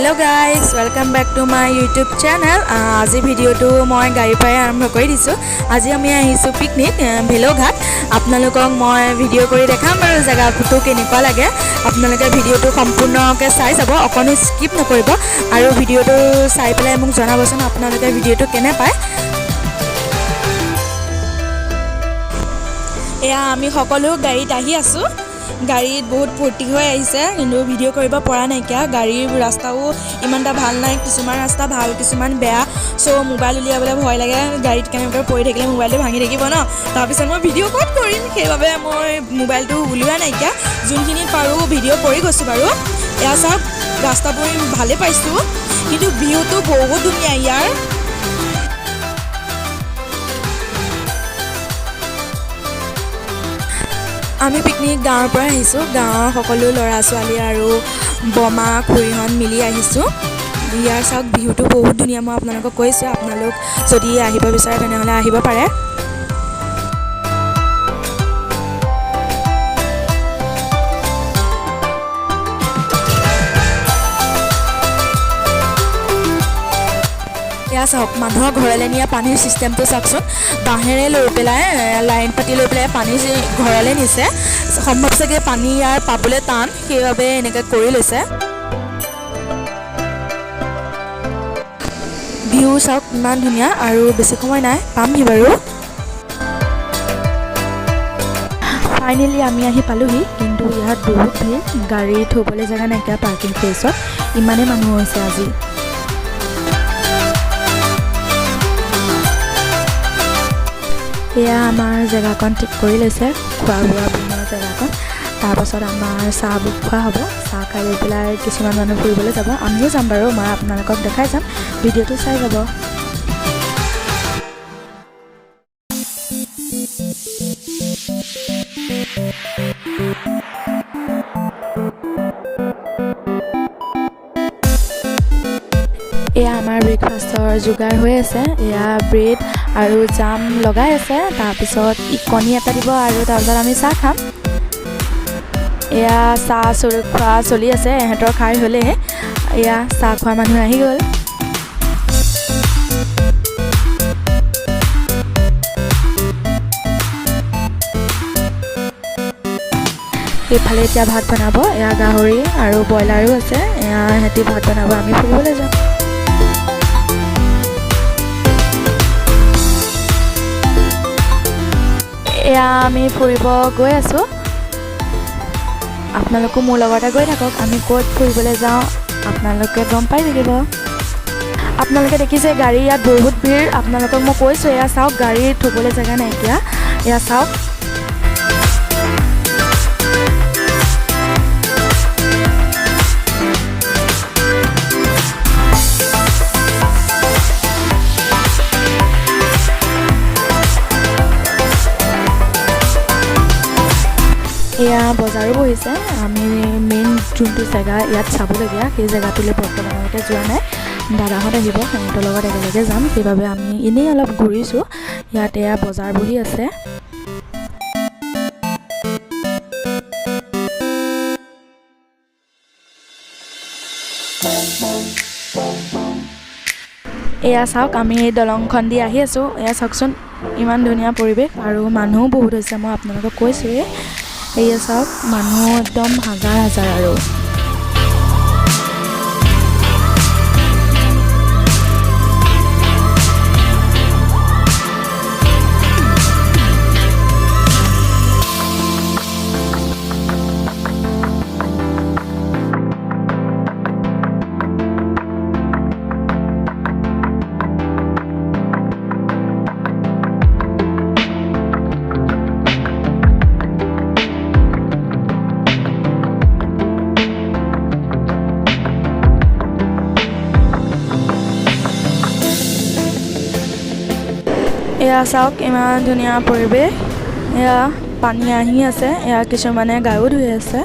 Hello guys, welcome back to my YouTube channel. আজি ভিডিওটো মই গাড়ী পাই আৰম্ভ কৰি দিছো। আজি আমি আহিছো পিকনিক ভেলোঘাট। আপোনালোকক মই ভিডিও কৰি দেখাম আৰু জায়গাটো কেনেকুৱা লাগে। আপোনালোকে ভিডিওটো সম্পূৰ্ণকৈ চাই যাব, অকণো স্কিপ নকৰিব আৰু ভিডিওটো চাই পেলাই মোক জনাবচোন আপোনালোকে ভিডিওটো কেনে পায়। এয়া আমি সকলো গাড়ীত আহি আছো। গাড়ীত বহুত ফূৰ্তি হৈ আহিছে, কিন্তু ভিডিও কৰিব পৰা নাইকিয়া। গাড়ীৰ ৰাস্তাও ইমানটা ভাল নাই, কিছুমান ৰাস্তা ভাল কিছুমান বেয়া। চ' মোবাইল উলিয়াবলৈ ভয় লাগে, গাড়ীত কেনেকৈ পৰি থাকিলে মোবাইলটো ভাঙি থাকিব ন। তাৰপিছত মই ভিডিঅ' ক'ত কৰিম, সেইবাবে মই মোবাইলটো উলিওৱা নাইকিয়া। যোনখিনি পাৰোঁ ভিডিঅ' কৰি গৈছোঁ বাৰু। এয়া চাওক, ৰাস্তাবোৰ ভালেই পাইছোঁ, কিন্তু ভিউটো বহুত ধুনীয়া ইয়াৰ। আমি পিকনিক গাঁৱৰ পৰা আহিছোঁ। গাঁৱৰ সকলো ল'ৰা ছোৱালী আৰু বমা খুৰীহঁত মিলি আহিছোঁ। ইয়াৰ চাওক ভিউটো বহুত ধুনীয়া, মই আপোনালোকক কৈছোঁ। আপোনালোক যদি আহিব বিচাৰে তেনেহ'লে আহিব পাৰে। এয়া চাওক, মানুহৰ ঘৰলৈ নিয়া পানীৰ ছিষ্টেমটো চাওকচোন। বাঁহেৰে লৈ পেলাই লাইন পাতি লৈ পেলাই পানী ঘৰলৈ নিছে। সম্ভৱ চাগে পানী ইয়াৰ পাবলৈ টান, সেইবাবে এনেকৈ কৰি লৈছে। ভিউ চাওক ইমান ধুনীয়া, আৰু বেছি সময় নাই পামহি বাৰু। ফাইনেলি আমি আহি পালোহি, কিন্তু ইয়াত বহুত ভিৰ। গাড়ী থ'বলৈ জেগা নাইকিয়া পাৰ্কিং প্লেচত, ইমানেই মানুহ হৈছে আজি। এয়া আমাৰ জেগাকণ ঠিক কৰি লৈছে, খোৱা বোৱা বনোৱা জেগাকণ। তাৰপাছত আমাৰ চাহবোৰ খোৱা হ'ব। চাহ খাই লৈ পেলাই কিছুমান মানুহ ফুৰিবলৈ যাব, আমিও যাম বাৰু। মই আপোনালোকক দেখাই যাম, ভিডিঅ'টো চাই যাব। এয়া আমাৰ ব্ৰেকফাষ্টৰ যোগাৰ হৈ আছে। এয়া ব্ৰেড আৰু জাম লগাই আছে, তাৰপিছত কণী এটা দিব, আৰু তাৰপিছত আমি চাহ খাম। এয়া চাহ খোৱা চলি আছে, এহেঁতৰ খাই হ'লে এয়া চাহ খোৱা মানুহ আহি গ'ল। এইফালে এতিয়া ভাত বনাব। এয়া গাহৰি আৰু ব্ৰইলাৰো আছে, এয়া সিহঁতি ভাত বনাব, আমি ফুৰিবলৈ যাম। এয়া আমি ফুৰিব গৈ আছোঁ, আপোনালোকো মোৰ লগতে গৈ থাকক। আমি ক'ত ফুৰিবলৈ যাওঁ আপোনালোকে গম পাই থাকিব। আপোনালোকে দেখিছে গাড়ী ইয়াত বহুত ভিৰ। আপোনালোকক মই কৈছোঁ, এয়া চাওক গাড়ী থ'বলৈ জেগা নাইকিয়া। এয়া চাওক, এয়া বজাৰো বহিছে। আমি মেইন যোনটো জেগা ইয়াত চাবলগীয়া, সেই জেগাটোলৈ বৰ্তমানলৈকে যোৱা নাই। দাদাহঁত আহিব, সিহঁতৰ লগত একেলগে যাম, সেইবাবে আমি এনেই অলপ ঘূৰিছোঁ। ইয়াত এয়া বজাৰ বহি আছে। এয়া চাওক, আমি এই দলংখন দি আহি আছোঁ। এয়া চাওকচোন, ইমান ধুনীয়া পৰিৱেশ, আৰু মানুহো বহুত হৈছে। মই আপোনালোকক কৈছোঁৱেই, এয়া চাওক মানুহ একদম হাজাৰ হাজাৰ। আৰু এয়া চাওক ইমান ধুনীয়া পৰিৱেশ। এয়া পানী আহি আছে, এয়া কিছুমানে গাও ধুই আছে।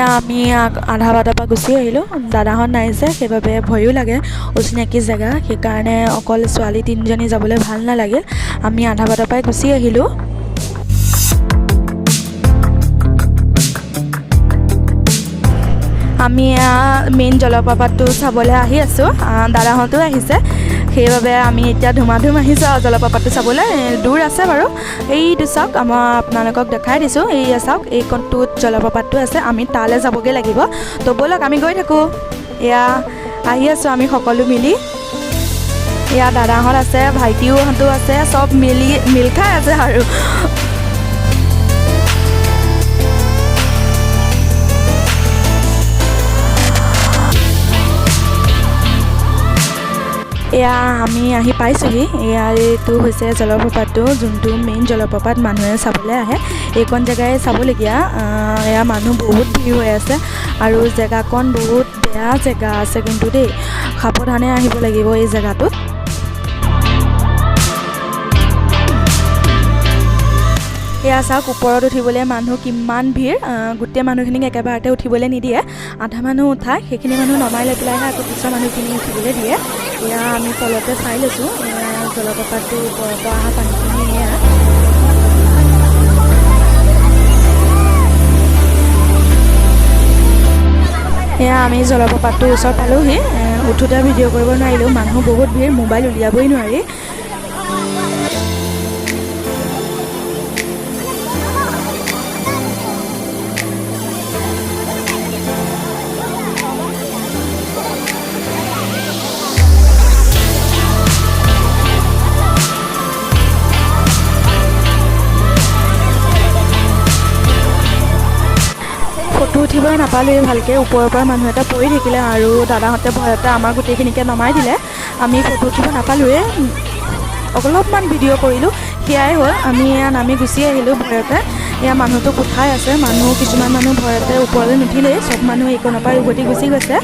এয়া আমি আধা বাটৰ পৰা গুচি আহিলোঁ। দাদাহঁত নাই যে সেইবাবে ভয়ো লাগে, অচিনাকি জেগা, সেইকাৰণে অকল ছোৱালী 3জনী যাবলৈ ভাল নালাগিল। আমি আধা বাটৰ পৰাই গুচি আহিলোঁ। আমি মেইন জলপ্ৰপাতটো চাবলৈ আহি আছোঁ। দাদাহঁতো আহিছে, সেইবাবে আমি এতিয়া ধুমাধুম আহিছোঁ আৰু জলপ্ৰপাতটো চাবলৈ। দূৰ আছে বাৰু, এইটো চাওক, আপোনালোকক দেখাই দিছোঁ। এইয়া চাওক, এইকণটোত জলপ্ৰপাতটো আছে, আমি তালৈ যাবগৈ লাগিব। তো ব'লক আমি গৈ থাকোঁ। এয়া আহি আছোঁ আমি সকলো মিলি। এয়া দাদাহঁত আছে, ভাইটিওহঁতো আছে, চব মিল খাই আছে আৰু। এয়া আমি আহি পাইছোঁহি। এইটো হৈছে জলপ্ৰপাতটো, যোনটো মেইন জলপ্ৰপাত মানুহে চাবলৈ আহে। এইকণ জেগাই চাবলগীয়া। এয়া মানুহ বহুত ভিৰ হৈ আছে আৰু জেগাকণ বহুত বেয়া জেগা আছে কিন্তু দেই, সাৱধানে আহিব লাগিব এই জেগাটোত। এয়া চাওক, ওপৰত উঠিবলৈ মানুহ কিমান ভিৰ। গোটেই মানুহখিনিক একেবাৰতে উঠিবলৈ নিদিয়ে, আধা মানুহ উঠায়, সেইখিনি মানুহ নমাই লৈ পেলাইহে আকৌ পিছৰ মানুহখিনি উঠিবলৈ দিয়ে। এয়া আমি তলতে চাই লৈছোঁ, জলপ্ৰপাতটো ওপৰৰ পৰা অহা পানীখিনি। এয়া আমি জলপ্ৰপাতটোৰ ওচৰ পালোঁহি। উঠোতে ভিডিঅ' কৰিব নোৱাৰিলোঁ, মানুহ বহুত ভিৰ, মোবাইল উলিয়াবই নোৱাৰি। ফটো উঠিবলৈ নাপালোঁৱেই ভালকৈ, ওপৰৰ পৰা মানুহ এটা পৰি থাকিলে আৰু দাদাহঁতে ভয়তে আমাৰ গোটেইখিনিকে নমাই দিলে। আমি ফটো উঠিব নাপালোঁৱেই, অলপমান ভিডিঅ' কৰিলোঁ, সেয়াই হ'ল। আমি নামি গুচি আহিলোঁ ভয়তে। এয়া মানুহটোক উঠাই আছে, কিছুমান মানুহ ভয়তে ওপৰলৈ নুঠিলেই, চব মানুহ এইকণৰ পৰা উভতি গুচি গৈছে।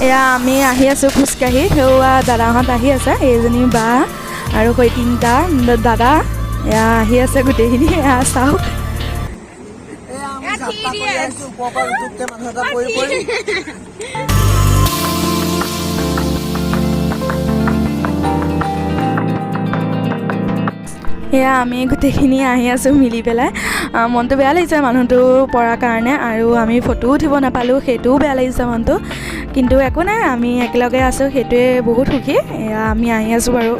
এয়া আমি আহি আছোঁ খোজকাঢ়ি, সেয়া দাদাহঁত আহি আছে, এইজনী বা আৰু সেই 3টা দাদা। এয়া আহি আছে গোটেইখিনি, এয়া চাওক। এয়া আমি গোটেইখিনি আহি আছোঁ মিলি পেলাই। মনটো বেয়া লাগিছে মানুহটো পৰাৰ কাৰণে, আৰু আমি ফটো উঠিব নাপালোঁ, সেইটোও বেয়া লাগিছে মনটো, কিন্তু একো নাই, আমি একেলগে আছোঁ, সেইটোৱে বহুত সুখী। এয়া আমি আহি আছোঁ বাৰু।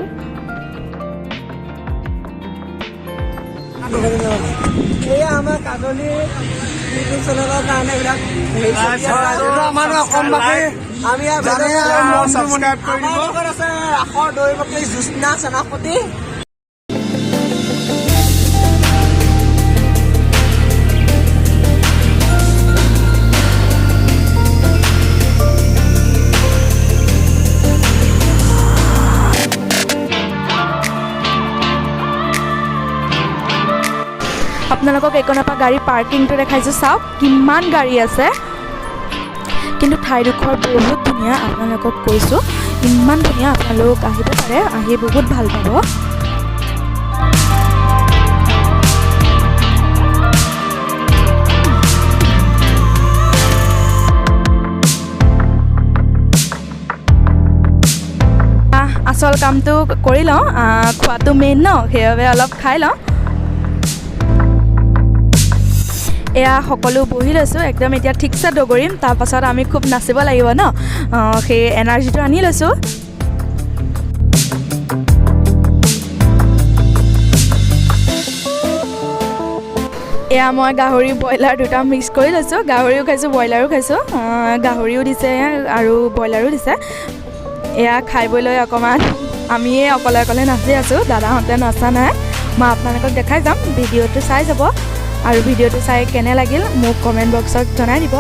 এয়া আমাৰ কাজলীৰ ইউটিউব চেনেলৰ কাৰণে এইবিলাক আমি ছাবস্ক্ৰাইব কৰি দিব। আছে ৰাসৰ দৈ বকলি জ্যোৎস্না সেনাপতি। আপোনালোকক এইকণৰ পৰা গাড়ী পাৰ্কিংটো দেখাইছোঁ, চাওক কিমান গাড়ী আছে, কিন্তু ঠাইডোখৰ বহুত ধুনীয়া। আপোনালোকক কৈছোঁ ইমান ধুনীয়া, আপোনালোক আহিব পাৰে, আহি বহুত ভাল পাব। আচল কামটো কৰি লওঁ, খোৱাটো মেইন ন, সেইবাবে অলপ খাই লওঁ। এয়া সকলো বহি লৈছোঁ, একদম এতিয়া ঠিকছে দগৰিম, তাৰপাছত আমি খুব নাচিব লাগিব ন, সেই এনাৰ্জিটো আনি লৈছোঁ। এয়া মই গাহৰি ব্ৰইলাৰ দুটা মিক্স কৰি লৈছোঁ, গাহৰিও খাইছোঁ ব্ৰইলাৰো খাইছোঁ, গাহৰিও দিছে আৰু ব্ৰইলাৰো দিছে। এয়া খাই বৈ লৈ অকণমান আমিয়ে অকলে অকলে নাচি আছোঁ, দাদাহঁতে নচা নাই। মই আপোনালোকক দেখাই যাম, ভিডিঅ'টো চাই যাব, আৰু ভিডিঅ'টো চাই কেনে লাগিল মোক কমেণ্ট বক্সত জনাই দিব।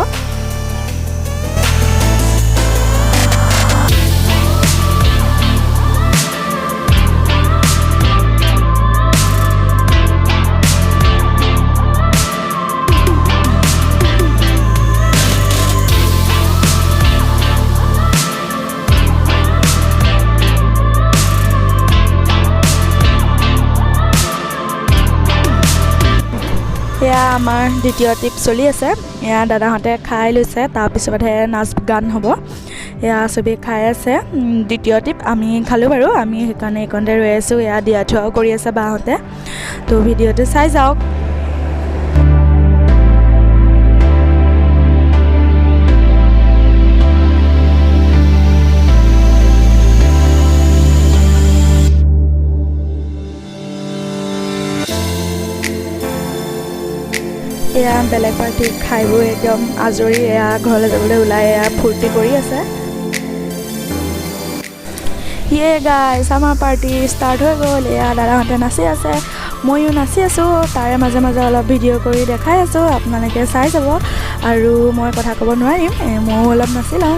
এয়া আমাৰ দ্বিতীয় ট্ৰিপ চলি আছে এয়া দাদাহঁতে খাই লৈছে তাৰপিছতহে নাচ গান হ'ব এয়া চবেই খাই আছে দ্বিতীয় ট্ৰিপ আমি খালোঁ বাৰু আমি সেইকাৰণে এইকণতে ৰৈ আছোঁ এয়া দিয়া থোৱাও কৰি আছে বাহঁতে তো ভিডিঅ'টো চাই যাওক এয়া বেলেগ পাৰ্টি খাই বৈ একদম আজৰি এয়া ঘৰলৈ যাবলৈ ওলাই এয়া ফূৰ্তি কৰি আছে ইয়ে গাইছ আমাৰ পাৰ্টি ষ্টাৰ্ট হৈ গ'ল এয়া দাদাহঁতে নাচি আছে ময়ো নাচি আছোঁ তাৰে মাজে মাজে অলপ ভিডিঅ' কৰি দেখাই আছোঁ আপোনালোকে চাই যাব আৰু মই কথা ক'ব নোৱাৰিম ময়ো অলপ নাচি লওঁ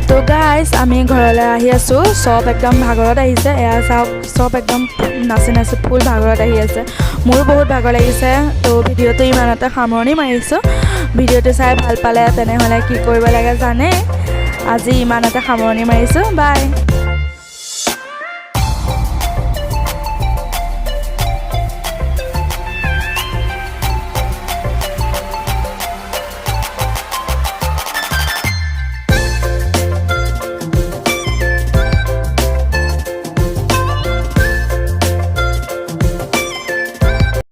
তো গাইছ আমি ঘৰলৈ আহি আছোঁ চব একদম ভাগৰত আহিছে এয়া চাওক চব একদম নাচি নাচি ফুল ভাগৰত আহি আছে মোৰো বহুত ভাগৰ লাগিছে তো ভিডিঅ'টো ইমানতে সামৰণি মাৰিছোঁ ভিডিঅ'টো চাই ভাল পালে তেনেহ'লে কি কৰিব লাগে জানে আজি ইমানতে সামৰণি মাৰিছোঁ বাই